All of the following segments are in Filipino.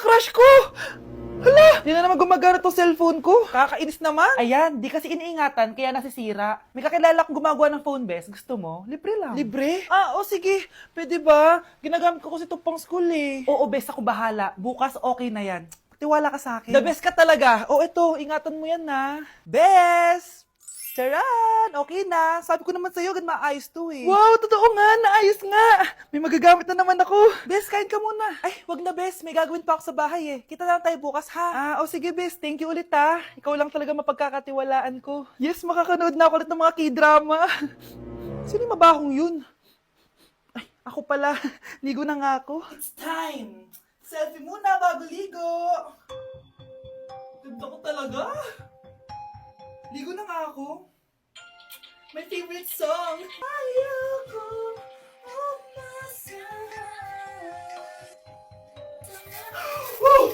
crush ko! Hala! Di na naman gumagana tong cellphone ko. Kakainis naman. Ayan, di kasi iniingatan, kaya nasisira. May kakilala akong gumagawa ng phone best. Gusto mo? Libre lang. Libre? Ah, o sige. Pwede ba? Ginagamit ko kasi ito pang school eh. Oo, best ako bahala. Bukas okay na yan. Tiwala ka sa akin. The best ka talaga. O ito, ingatan mo yan na. Best! Charan! Okay na. Sabi ko naman sa'yo, gan maayos to eh. Wow, totoo nga. Naayos nga. May magagamit na naman ako. Bes, kain ka muna. Ay, wag na Bes. May gagawin pa ako sa bahay eh. Kita na lang tayo bukas ha. O sige Bes. Thank you ulit ha. Ikaw lang talaga mapagkakatiwalaan ko. Yes, makakanood na ako ulit ng mga K-drama. Sino yung mabahong yun? Ay, ako pala. Ligo na nga ako. It's time. Selfie muna bago ligo. Ganda ko talaga. Ligo na nga ako. My favorite song. Ayoko Woo!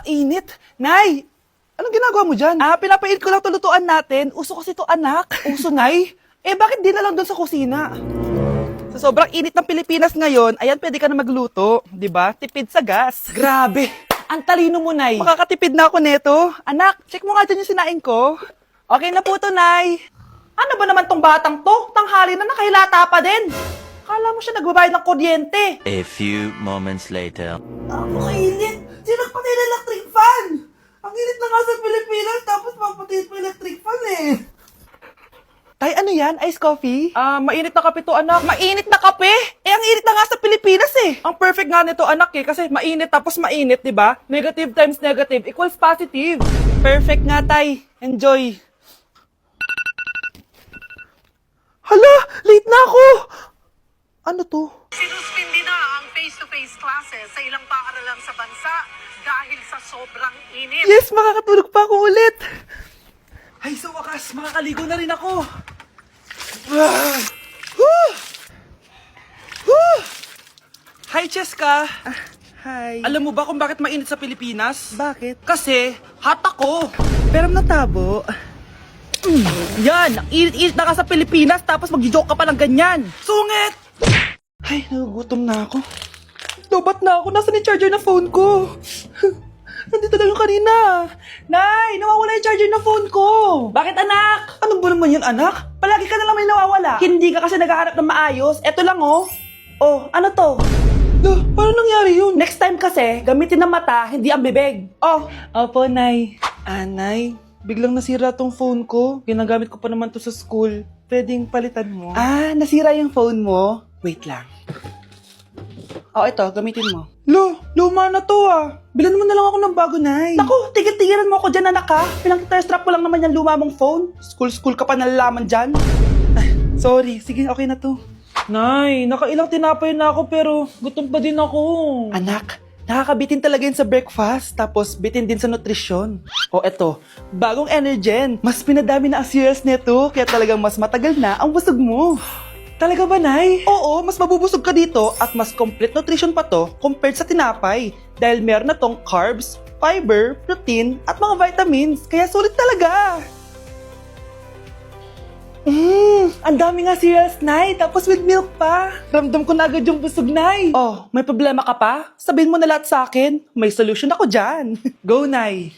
Init. Nay! Anong ginagawa mo dyan? Pinapainit ko lang to lutuan natin. Uso kasi to anak. Uso, Nay? Bakit di na lang doon sa kusina? Sa sobrang init ng Pilipinas ngayon, ayan, pwede ka na magluto. Diba? Tipid sa gas. Grabe! Ang talino mo, Nay. Makakatipid na ako neto. Anak, check mo nga dyan yung sinain ko. Okay na po to, Nay. Ano ba naman tong batang to? Tanghali na nakahilata pa din. Kala mo siya nagbabayad ng kuryente. A few moments later. Ang init! Sinagpatay na electric fan! Ang init na nga sa Pilipinas, tapos mapatay pa electric fan eh. Tay, ano yan? Ice coffee? Mainit na kape to, anak. Mainit na kape? Ang init na nga sa Pilipinas eh. Ang perfect nga nito, anak eh, kasi mainit tapos mainit, di ba? Negative times negative equals positive. Perfect nga, Tay. Enjoy. Hala! Late na ako! Ano to? Sinuspindi na ang face-to-face classes sa ilang paaralan sa bansa dahil sa sobrang init. Yes, makakatulog pa ako ulit. Ay, sa wakas, makakaligo na rin ako. Hi, Cheska. Hi. Alam mo ba kung bakit mainit sa Pilipinas? Bakit? Kasi, hot ako. Pero natabo. Yan, ang init-init na ka sa Pilipinas tapos mag-joke ka pa ng ganyan. Sungit! Ay, nagugutom na ako. Lobat na ako. Nasaan yung charger ng phone ko? Nandito lang yung kanina. Nay, nawawala yung charger ng phone ko. Bakit, anak? Ano ba naman yun, anak? Palagi ka na lang may nawawala. Hindi ka kasi naghahanap ng maayos. Eto lang, oh. Oh, ano to? Paano nangyari yun? Next time kasi, gamitin ng mata, hindi ang bibig. Oh. Opo, Nay. Nay, biglang nasira tong phone ko. Ginagamit ko pa naman to sa school. Pwedeng palitan mo. Nasira yung phone mo? Wait lang. Ito, gamitin mo. Luma na to Bilan mo na lang ako ng bago, Nay. Naku, tigil-tigilan mo ako dyan, anak ha. Pinang-strap ko lang naman yung luma mong phone. School ka pa nalalaman dyan. Sorry, sige, okay na to. Nay, nakailang tinapay na ako pero gutom pa din ako. Anak, nakakabitin talaga yun sa breakfast, tapos bitin din sa nutrisyon. Eto, bagong Energen. Mas pinadami na ang cereals neto, kaya talagang mas matagal na ang busog mo. Talaga ba, Nay? Oo, mas mabubusog ka dito at mas complete nutrition pa to compared sa tinapay. Dahil meron na tong carbs, fiber, protein, at mga vitamins. Kaya sulit talaga. Ang dami nga cereals, Nay. Tapos with milk pa. Ramdam ko na agad yung busog, Nay. May problema ka pa? Sabihin mo na lahat sa akin. May solution ako dyan. Go, Nay.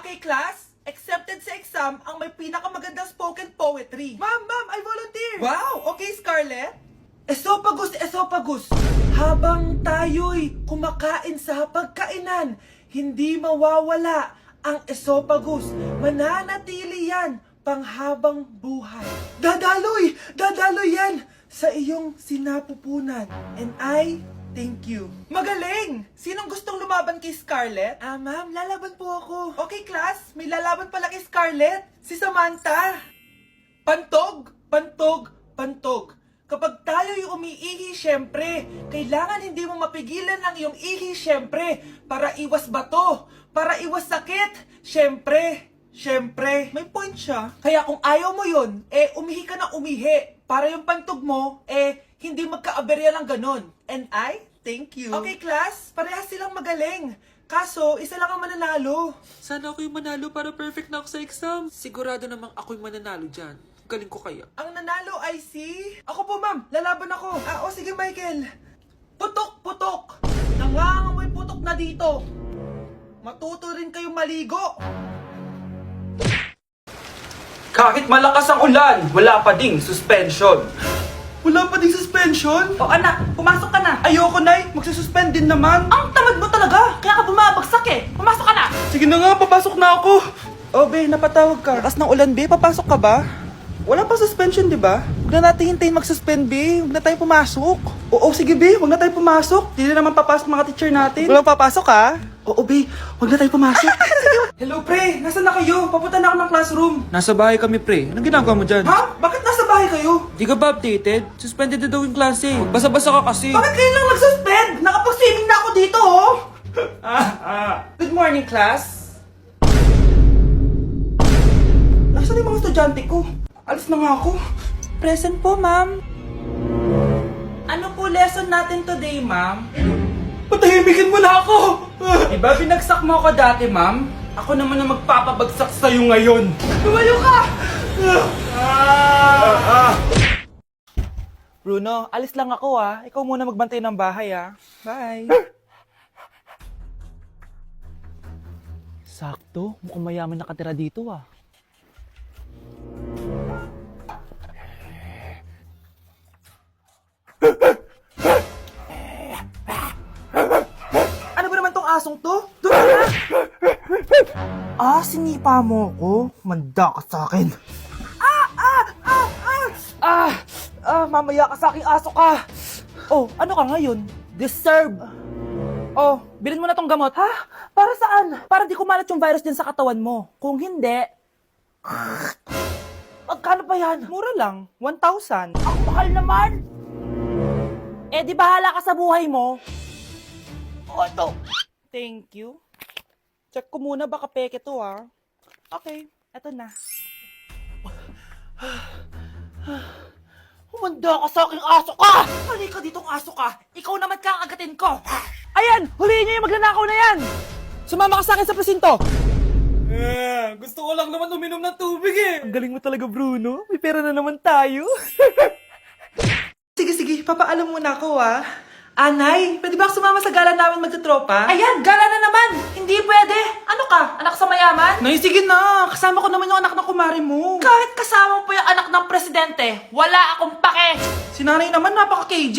Okay, class. Accepted sa exam ang may pinakamagandang spoken poetry. Ma'am, I volunteer. Wow, okay, Scarlett. Esophagus. Habang tayo'y kumakain sa pagkainan, hindi mawawala ang esophagus. Mananatili yan panghabang buhay. Dadaloy yan sa iyong sinapupunan. And I thank you. Magaling! Sinong gustong lumaban kay Scarlett? Ma'am, lalaban po ako. Okay, class. May lalaban pala kay Scarlett. Si Samantha. Pantog. Kapag tayo'y umiihi, syempre, kailangan hindi mo mapigilan ang iyong ihi, syempre, para iwas bato, para iwas sakit, syempre, may point siya. Kaya kung ayaw mo yun, umihi ka na umihi, para yung pantog mo, hindi magka-aberya lang ganon. And I thank you. Okay, class, parehas silang magaling. Kaso, isa lang ang mananalo. Sana ako yung manalo para perfect na ako sa exam. Sigurado namang ako yung mananalo dyan. Galing ko kaya. Ang nanalo ay si... Ako po, ma'am. Lalaban ako. O sige, Michael. Putok, putok. Nangangamoy putok na dito. Matuto rin kayong maligo. Kahit malakas ang ulan, wala pa ding suspension. Wala pa ding suspension? O anak, pumasok ka na. Ayoko, Nay. Magsususpend din naman. Ang tamad mo talaga. Kaya ka bumabagsak eh. Pumasok ka na. Sige na nga, papasok na ako. O, Be, napatawag ka. Lakas ng ulan, Be. Papasok ka ba? Wala pa suspension, di ba? Huwag na natin hintayin mag-suspend, Be. Huwag na tayo pumasok. Oo, sige, Be. Huwag na tayo pumasok. Hindi na naman papasok mga teacher natin. Walang papasok, ha? Oo, Be. Huwag na tayo pumasok. Hello, Pre. Nasaan na kayo? Papunta na ako ng classroom. Nasa bahay kami, Pre. Anong ginagawa mo dyan? Ha? Bakit nasa bahay kayo? Di ka ba updated? Suspended na daw yung klase. Basa-basa ka kasi. Bakit kayo lang nag-suspend? Nakapag-swimming na ako dito, oh. Good morning, class. Nasaan yung mga estudyante ko? Alis na nga ako. Present po, ma'am. Ano po lesson natin today, ma'am? Patahimikin mo na ako! Diba binagsak mo ako dati, ma'am? Ako naman ang magpapabagsak sa'yo ngayon. Lumayo ka! Bruno, alis lang ako Ikaw muna magbantay ng bahay Bye. Sakto, mukhang mayaman nakatira dito Ano ba naman tong asong to? Doon ka na! Sinipa mo ko? Manda ka sa akin. Mamaya ka sa aking aso ka. Oh, ano ka ngayon? Deserve. Oh, bilhin mo na tong gamot. Ha? Para saan? Para di kumalat yung virus din sa katawan mo. Kung hindi... Magkano ba yan? Mura lang. 1,000. Ang mahal naman! Eh, di bahala ka sa buhay mo. Oh, ito. Thank you. Check ko muna, baka peke to Okay, eto na. Humanda ka sa aking aso ka! Halika ditong aso ka! Ikaw naman kakagatin ko! Ayan! Huliin niyo yung magnanakaw na yan! Sumama ka sa akin sa presinto! Gusto ko lang naman uminom ng tubig Ang galing mo talaga, Bruno. May pera na naman tayo. Sige, papaalam muna ako Anay, pwede ba ako sumama sa gala namin magtutropa? Ayan, gala na naman! Hindi pwede! Ano ka? Anak sa mayaman? Nay, sige na! Kasama ko naman yung anak ng kumari mo. Kahit kasama mo pa yung anak ng presidente, wala akong pake! Si nanay naman, napaka-KJ!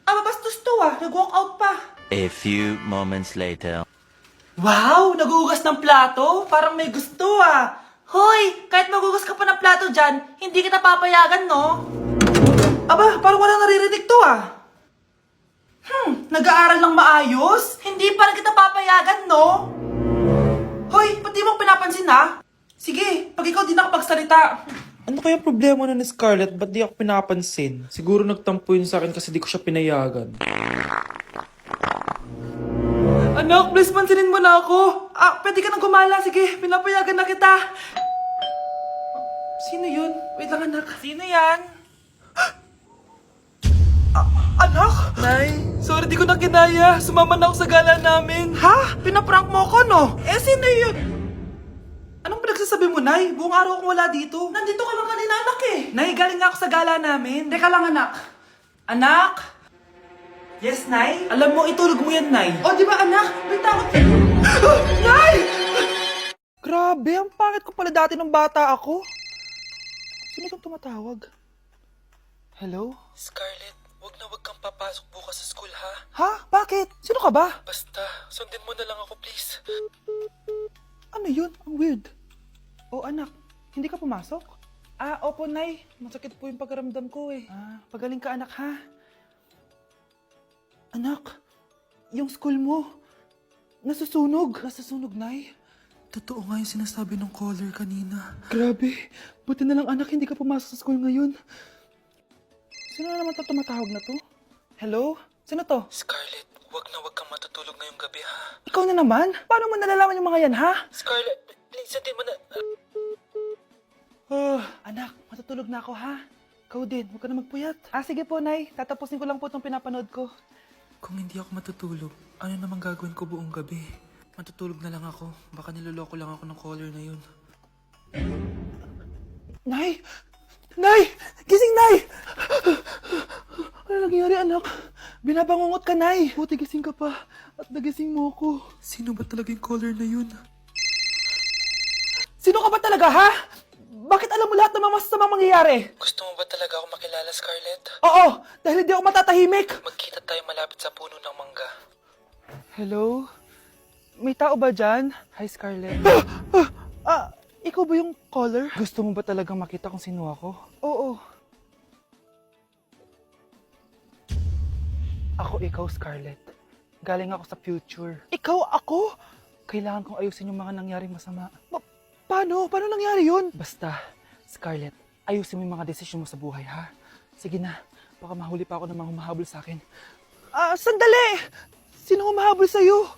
Mabastos to nag-walk out pa. A few moments later. Wow! Nagugas ng plato? Parang may gusto Hoy! Kahit magugas ka pa ng plato dyan, hindi kita papayagan, no? Aba, parang walang naririnig to nag-aaral ng maayos? Hindi pa rin kita papayagan, no? Hoy, ba't di mo pinapansin, Sige, pag ikaw di nakapagsalita. Ano kaya problema na ni Scarlett? Ba't di ako pinapansin? Siguro nagtampo yun sa akin kasi di ko siya pinayagan. Anak, please pansinin mo na ako. Pwede ka nang gumala. Sige, pinapayagan na kita. Sino yun? Wait lang, anak. Sino yan? Anak? Nay, sorry di ko na kinaya. Sumama na ako sa gala namin. Ha? Pinaprank mo ako, no? Sino yun? Anong pinagsasabi mo, Nay? Buong araw akong wala dito. Nandito ka lang kanina, anak Nay, galing nga ako sa gala namin. Teka lang, anak. Anak? Yes, Nay? Alam mo, itulog mo yan, Nay. O, di ba, anak? May takot ka. Nay! Grabe, ang pangit ko pala dati nung bata ako. Sino kang tumatawag? Hello? Scarlett. Huwag kang papasok bukas sa school, ha? Ha? Bakit? Sino ka ba? Basta, sundin mo na lang ako, please. Ano yun? Ang weird. Oh, anak, hindi ka pumasok? Opo, Nay. Masakit po yung pagkaramdam ko pagaling ka, anak, ha? Anak, yung school mo, nasusunog. Nasusunog, Nay? Totoo nga yung sinasabi ng caller kanina. Grabe. Buti na lang, anak, hindi ka pumasok sa school ngayon. Sino na naman tumatawag na to? Hello? Sino to? Scarlett, wag kang matutulog ngayong gabi, ha? Ikaw na naman? Paano mo nalalaman yung mga yan, ha? Scarlett, please, hindi mo na... anak, matutulog na ako, ha? Ikaw din, huwag ka na magpuyat. Sige po, Nay. Tatapusin ko lang po itong pinapanood ko. Kung hindi ako matutulog, ano namang gagawin ko buong gabi? Matutulog na lang ako. Baka niloloko lang ako ng caller na yun. Nay! Nay! Gising, Nay! Ano nangyari, anak? Binabangungot ka, Nay! Buti gising ka pa. At nagising mo ako. Sino ba talaga yung caller na yun? Sino ka ba talaga, ha? Bakit alam mo lahat ng mga masasamang mangyayari? Gusto mo ba talaga ako makilala, Scarlett? Oo! Dahil hindi ako matatahimik! Magkita tayo malapit sa puno ng mangga. Hello? May tao ba dyan? Hi, Scarlett. Ikaw ba yung caller? Gusto mo ba talagang makita kung sino ako? Oo. Ako ikaw, Scarlett. Galing ako sa future. Ikaw ako? Kailangan kong ayusin yung mga nangyaring masama. Paano? Paano nangyari yun? Basta, Scarlett, ayusin mo yung mga desisyon mo sa buhay, ha? Sige na, baka mahuli pa ako ng mga humahabol sa akin. Sandali! Sino humahabol sa'yo?